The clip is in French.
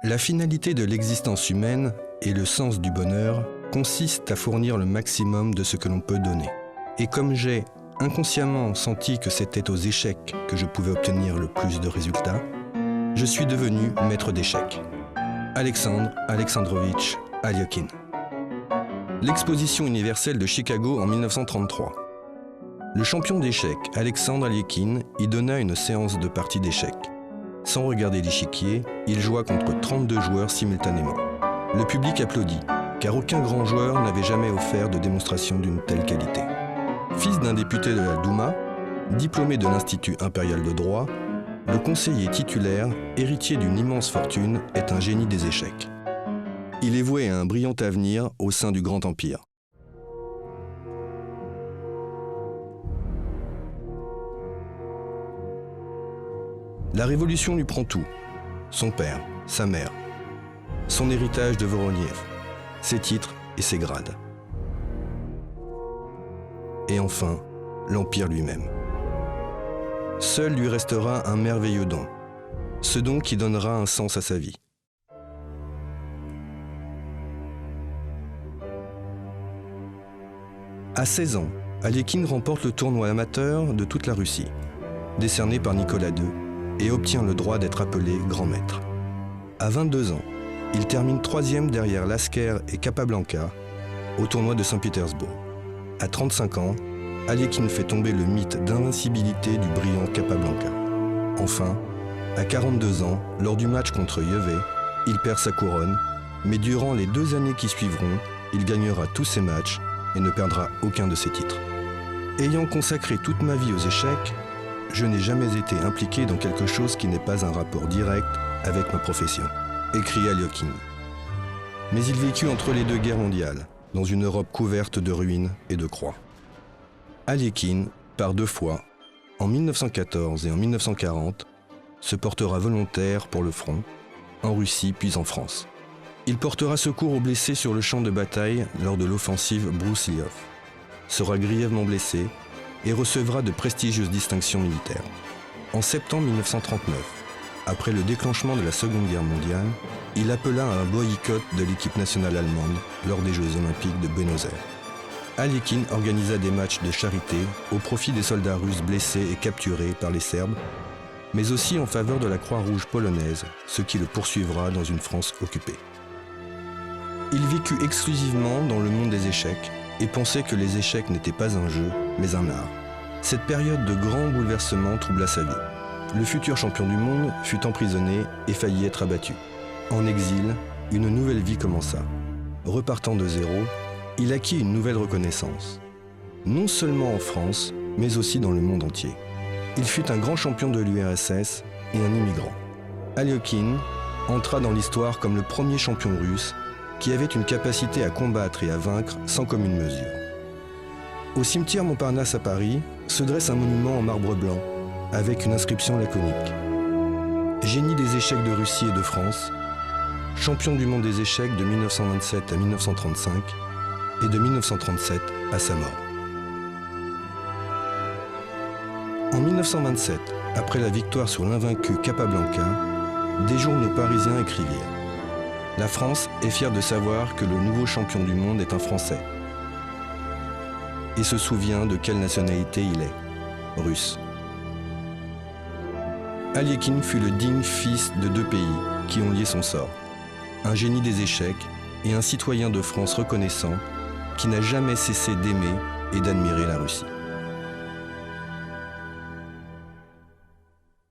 La finalité de l'existence humaine et le sens du bonheur consiste à fournir le maximum de ce que l'on peut donner. Et comme j'ai inconsciemment senti que c'était aux échecs que je pouvais obtenir le plus de résultats, je suis devenu maître d'échecs. Alexandre Alexandrovitch Aliokin. L'exposition universelle de Chicago en 1933. Le champion d'échecs Alexandre Aliokin y donna une séance de partie d'échecs. Sans regarder l'échiquier, il joua contre 32 joueurs simultanément. Le public applaudit, car aucun grand joueur n'avait jamais offert de démonstration d'une telle qualité. Fils d'un député de la Douma, diplômé de l'Institut impérial de droit, le conseiller titulaire, héritier d'une immense fortune, est un génie des échecs. Il est voué à un brillant avenir au sein du Grand Empire. La Révolution lui prend tout. Son père, sa mère, son héritage de Voroniev, ses titres et ses grades. Et enfin, l'Empire lui-même. Seul lui restera un merveilleux don, ce don qui donnera un sens à sa vie. À 16 ans, Aliokin remporte le tournoi amateur de toute la Russie, décerné par Nicolas II, et obtient le droit d'être appelé grand maître. À 22 ans, il termine 3e derrière Lasker et Capablanca au tournoi de Saint-Pétersbourg. À 35 ans, Aliokin fait tomber le mythe d'invincibilité du brillant Capablanca. Enfin, à 42 ans, lors du match contre Yevè, il perd sa couronne, mais durant les 2 années qui suivront, il gagnera tous ses matchs et ne perdra aucun de ses titres. Ayant consacré toute ma vie aux échecs, je n'ai jamais été impliqué dans quelque chose qui n'ait pas un rapport direct avec ma profession, écrit Aliokin. Mais il vécut entre les 2 guerres mondiales, dans une Europe couverte de ruines et de croix. Aliokin, par 2 fois, en 1914 et en 1940, se portera volontaire pour le front, en Russie puis en France. Il portera secours aux blessés sur le champ de bataille lors de l'offensive Broussilov, sera grièvement blessé et recevra de prestigieuses distinctions militaires. En septembre 1939, après le déclenchement de la Seconde Guerre mondiale, il appela à un boycott de l'équipe nationale allemande lors des Jeux olympiques de Buenos Aires. Aliokin organisa des matchs de charité au profit des soldats russes blessés et capturés par les Serbes, mais aussi en faveur de la Croix-Rouge polonaise, ce qui le poursuivra dans une France occupée. Il vécut exclusivement dans le monde des échecs et pensait que les échecs n'étaient pas un jeu, mais un art. Cette période de grands bouleversements troubla sa vie. Le futur champion du monde fut emprisonné et faillit être abattu. En exil, une nouvelle vie commença. Repartant de zéro, il acquit une nouvelle reconnaissance. Non seulement en France, mais aussi dans le monde entier. Il fut un grand champion de l'URSS et un immigrant. Aliokin entra dans l'histoire comme le premier champion russe qui avait une capacité à combattre et à vaincre sans commune mesure. Au cimetière Montparnasse à Paris se dresse un monument en marbre blanc avec une inscription laconique. Génie des échecs de Russie et de France, champion du monde des échecs de 1927 à 1935 et de 1937 à sa mort. En 1927, après la victoire sur l'invaincu Capablanca, des journaux parisiens écrivirent « La France est fière de savoir que le nouveau champion du monde est un Français et se souvient de quelle nationalité il est, russe. » Aliokin fut le digne fils de 2 pays qui ont lié son sort, un génie des échecs et un citoyen de France reconnaissant qui n'a jamais cessé d'aimer et d'admirer la Russie.